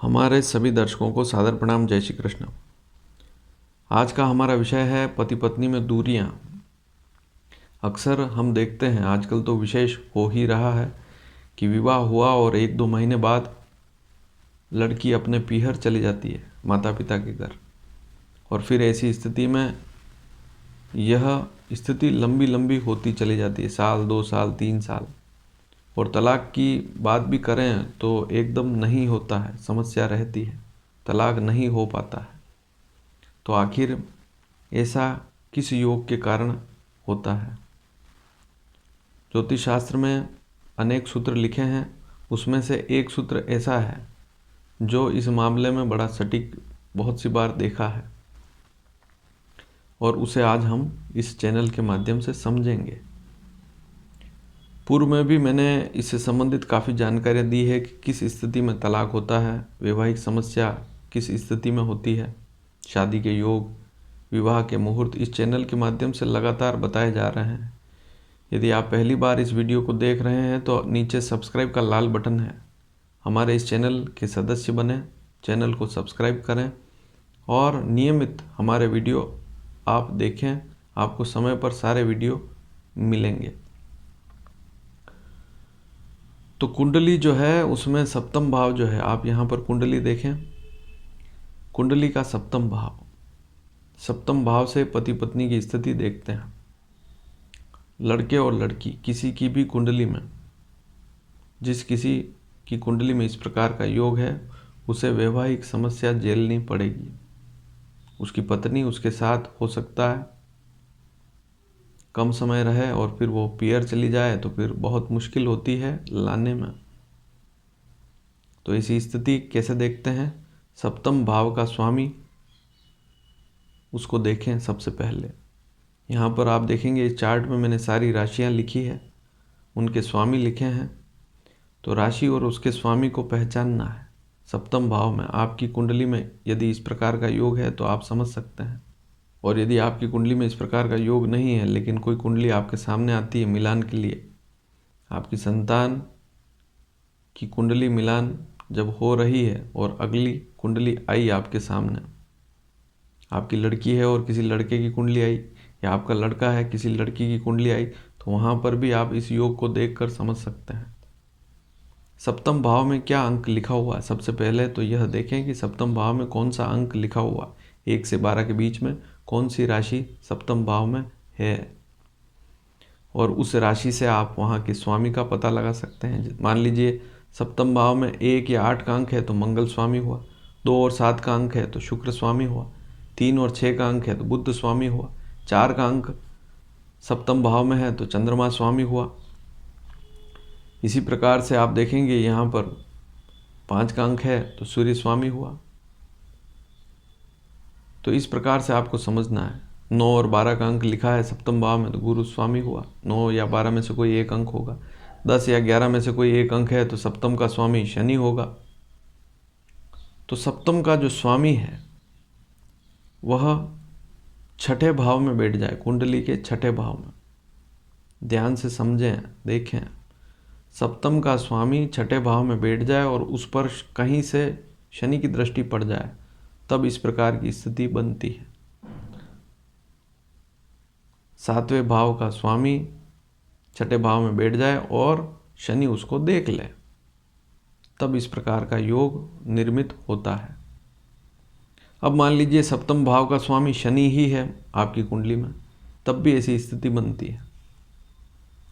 हमारे सभी दर्शकों को सादर प्रणाम। जय श्री कृष्ण। आज का हमारा विषय है पति पत्नी में दूरियां। अक्सर हम देखते हैं, आजकल तो विशेष हो ही रहा है कि विवाह हुआ और 1-2 महीने बाद लड़की अपने पीहर चली जाती है, माता पिता के घर। और फिर ऐसी स्थिति में यह स्थिति लंबी लंबी होती चली जाती है, 1 साल 2 साल 3 साल। और तलाक की बात भी करें तो एकदम नहीं होता है, समस्या रहती है, तलाक नहीं हो पाता है। तो आखिर ऐसा किस योग के कारण होता है? ज्योतिष शास्त्र में अनेक सूत्र लिखे हैं, उसमें से एक सूत्र ऐसा है जो इस मामले में बड़ा सटीक बहुत सी बार देखा है, और उसे आज हम इस चैनल के माध्यम से समझेंगे। पूर्व में भी मैंने इससे संबंधित काफ़ी जानकारियाँ दी है कि किस स्थिति में तलाक होता है, वैवाहिक समस्या किस स्थिति में होती है, शादी के योग, विवाह के मुहूर्त इस चैनल के माध्यम से लगातार बताए जा रहे हैं। यदि आप पहली बार इस वीडियो को देख रहे हैं तो नीचे सब्सक्राइब का लाल बटन है, हमारे इस चैनल के सदस्य बने, चैनल को सब्सक्राइब करें और नियमित हमारे वीडियो आप देखें, आपको समय पर सारे वीडियो मिलेंगे। तो कुंडली जो है उसमें सप्तम भाव जो है, आप यहाँ पर कुंडली देखें, कुंडली का सप्तम भाव से पति पत्नी की स्थिति देखते हैं। लड़के और लड़की किसी की भी कुंडली में, जिस किसी की कुंडली में इस प्रकार का योग है, उसे वैवाहिक समस्या झेलनी पड़ेगी। उसकी पत्नी उसके साथ हो सकता है कम समय रहे और फिर वो पीयर चली जाए तो फिर बहुत मुश्किल होती है लाने में। तो ऐसी स्थिति कैसे देखते हैं? सप्तम भाव का स्वामी, उसको देखें सबसे पहले। यहाँ पर आप देखेंगे इस चार्ट में मैंने सारी राशियाँ लिखी है, उनके स्वामी लिखे हैं। तो राशि और उसके स्वामी को पहचानना है। सप्तम भाव में आपकी कुंडली में यदि इस प्रकार का योग है तो आप समझ सकते हैं। और यदि आपकी कुंडली में इस प्रकार का योग नहीं है, लेकिन कोई कुंडली आपके सामने आती है मिलान के लिए, आपकी संतान की कुंडली मिलान जब हो रही है और अगली कुंडली आई आपके सामने, आपकी लड़की है और किसी लड़के की कुंडली आई, या आपका लड़का है किसी लड़की की कुंडली आई, तो वहाँ पर भी आप इस योग को देखकर समझ सकते हैं। सप्तम भाव में क्या अंक लिखा हुआ है? सबसे पहले तो यह देखें कि सप्तम भाव में कौन सा अंक लिखा हुआ, 1 से 12 के बीच में कौन सी राशि सप्तम भाव में है, और उस राशि से आप वहाँ के स्वामी का पता लगा सकते हैं। मान लीजिए सप्तम भाव में 1 या 8 का अंक है तो मंगल स्वामी हुआ, 2 और 7 का अंक है तो शुक्र स्वामी हुआ, 3 और 6 का अंक है तो बुध स्वामी हुआ, 4 का अंक सप्तम भाव में है तो चंद्रमा स्वामी हुआ। इसी प्रकार से आप देखेंगे यहाँ पर 5 का अंक है तो सूर्य स्वामी हुआ। तो इस प्रकार से आपको समझना है। 9 और 12 का अंक लिखा है सप्तम भाव में तो गुरु स्वामी हुआ, 9 या 12 में से कोई एक अंक होगा। 10 या 11 में से कोई एक अंक है तो सप्तम का स्वामी शनि होगा। तो सप्तम का जो स्वामी है वह 6ठे भाव में बैठ जाए, कुंडली के 6ठे भाव में। ध्यान से समझें, देखें, सप्तम का स्वामी 6ठे भाव में बैठ जाए और उस पर कहीं से शनि की दृष्टि पड़ जाए, तब इस प्रकार की स्थिति बनती है। 7वें भाव का स्वामी 6ठे भाव में बैठ जाए और शनि उसको देख ले, तब इस प्रकार का योग निर्मित होता है। अब मान लीजिए सप्तम भाव का स्वामी शनि ही है आपकी कुंडली में, तब भी ऐसी स्थिति बनती है।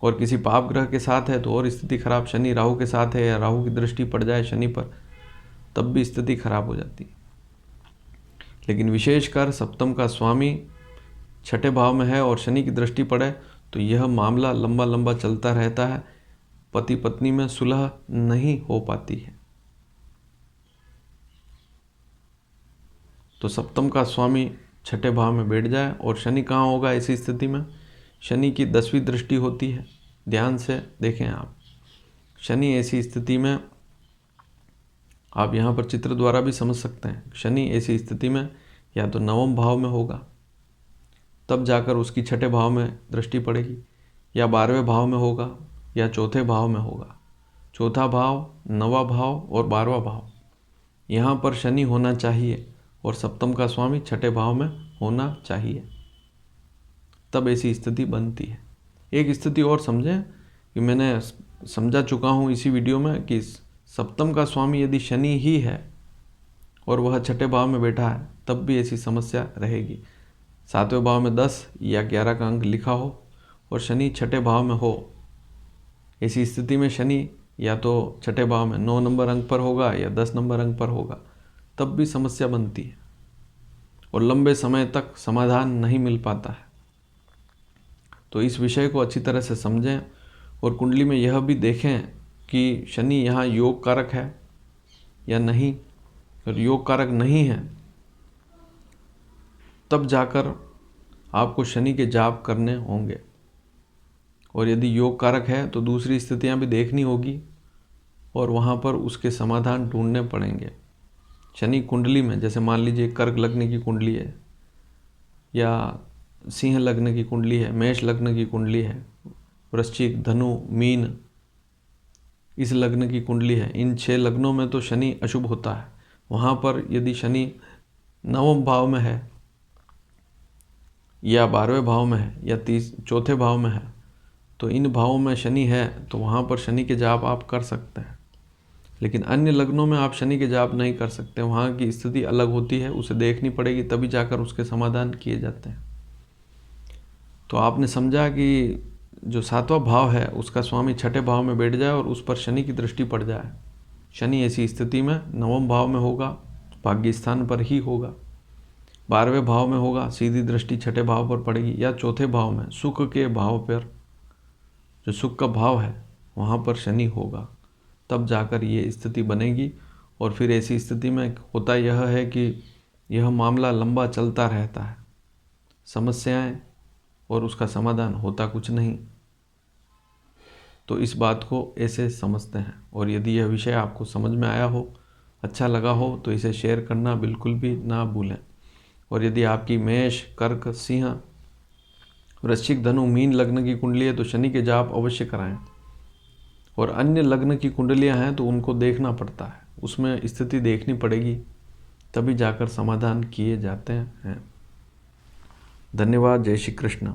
और किसी पाप ग्रह के साथ है तो और स्थिति खराब, शनि राहु के साथ है या राहु की दृष्टि पड़ जाए शनि पर, तब भी स्थिति खराब हो जाती है। लेकिन विशेषकर सप्तम का स्वामी 6ठे भाव में है और शनि की दृष्टि पड़े तो यह मामला लंबा लंबा चलता रहता है, पति पत्नी में सुलह नहीं हो पाती है। तो सप्तम का स्वामी 6ठे भाव में बैठ जाए, और शनि कहाँ होगा ऐसी स्थिति में? शनि की 10वीं दृष्टि होती है। ध्यान से देखें आप, शनि ऐसी स्थिति में, आप यहाँ पर चित्र द्वारा भी समझ सकते हैं, शनि ऐसी स्थिति में या तो 9वें भाव में होगा, तब जाकर उसकी 6ठे भाव में दृष्टि पड़ेगी, या 12वें भाव में होगा, या 4थे भाव में होगा। 4था भाव, 9वां भाव और 12वां भाव, यहाँ पर शनि होना चाहिए और सप्तम का स्वामी छठे भाव में होना चाहिए, तब ऐसी स्थिति बनती है। एक स्थिति और समझें कि मैंने समझा चुका हूँ इसी वीडियो में कि सप्तम का स्वामी यदि शनि ही है और वह छठे भाव में बैठा है तब भी ऐसी समस्या रहेगी। 7वें भाव में 10 या 11 का अंक लिखा हो और शनि छठे भाव में हो, ऐसी स्थिति में शनि या तो छठे भाव में 9 नंबर अंक पर होगा या 10 नंबर अंक पर होगा, तब भी समस्या बनती है और लंबे समय तक समाधान नहीं मिल पाता है। तो इस विषय को अच्छी तरह से समझें और कुंडली में यह भी देखें कि शनि यहाँ योग कारक है या नहीं। अगर योग कारक नहीं है तब जाकर आपको शनि के जाप करने होंगे, और यदि योग कारक है तो दूसरी स्थितियाँ भी देखनी होगी और वहाँ पर उसके समाधान ढूंढने पड़ेंगे। शनि कुंडली में जैसे मान लीजिए कर्क लग्न की कुंडली है या सिंह लग्न की कुंडली है, मेष लग्न की कुंडली है, वृश्चिक, धनु, मीन इस लग्न की कुंडली है, इन 6 लग्नों में तो शनि अशुभ होता है। वहाँ पर यदि शनि 9वें भाव में है या 12वें भाव में है या 4थे भाव में है, तो इन भावों में शनि है तो वहाँ पर शनि के जाप आप कर सकते हैं। लेकिन अन्य लग्नों में आप शनि के जाप नहीं कर सकते, वहाँ की स्थिति अलग होती है, उसे देखनी पड़ेगी, तभी जाकर उसके समाधान किए जाते हैं। तो आपने समझा कि जो 7वां भाव है उसका स्वामी छठे भाव में बैठ जाए और उस पर शनि की दृष्टि पड़ जाए। शनि ऐसी स्थिति में 9वें भाव में होगा, भाग्य स्थान पर ही होगा, 12वें भाव में होगा, सीधी दृष्टि छठे भाव पर पड़ेगी, या 4थे भाव में सुख के भाव पर, जो सुख का भाव है वहाँ पर शनि होगा, तब जाकर ये स्थिति बनेगी। और फिर ऐसी स्थिति में होता यह है कि यह मामला लंबा चलता रहता है, समस्याएं और उसका समाधान होता कुछ नहीं। तो इस बात को ऐसे समझते हैं। और यदि यह विषय आपको समझ में आया हो, अच्छा लगा हो, तो इसे शेयर करना बिल्कुल भी ना भूलें। और यदि आपकी मेष, कर्क, सिंह, वृश्चिक, धनु, मीन लग्न की कुंडली है तो शनि के जाप अवश्य कराएं। और अन्य लग्न की कुंडलियां हैं तो उनको देखना पड़ता है, उसमें स्थिति देखनी पड़ेगी, तभी जाकर समाधान किए जाते हैं। धन्यवाद। जय श्री कृष्ण।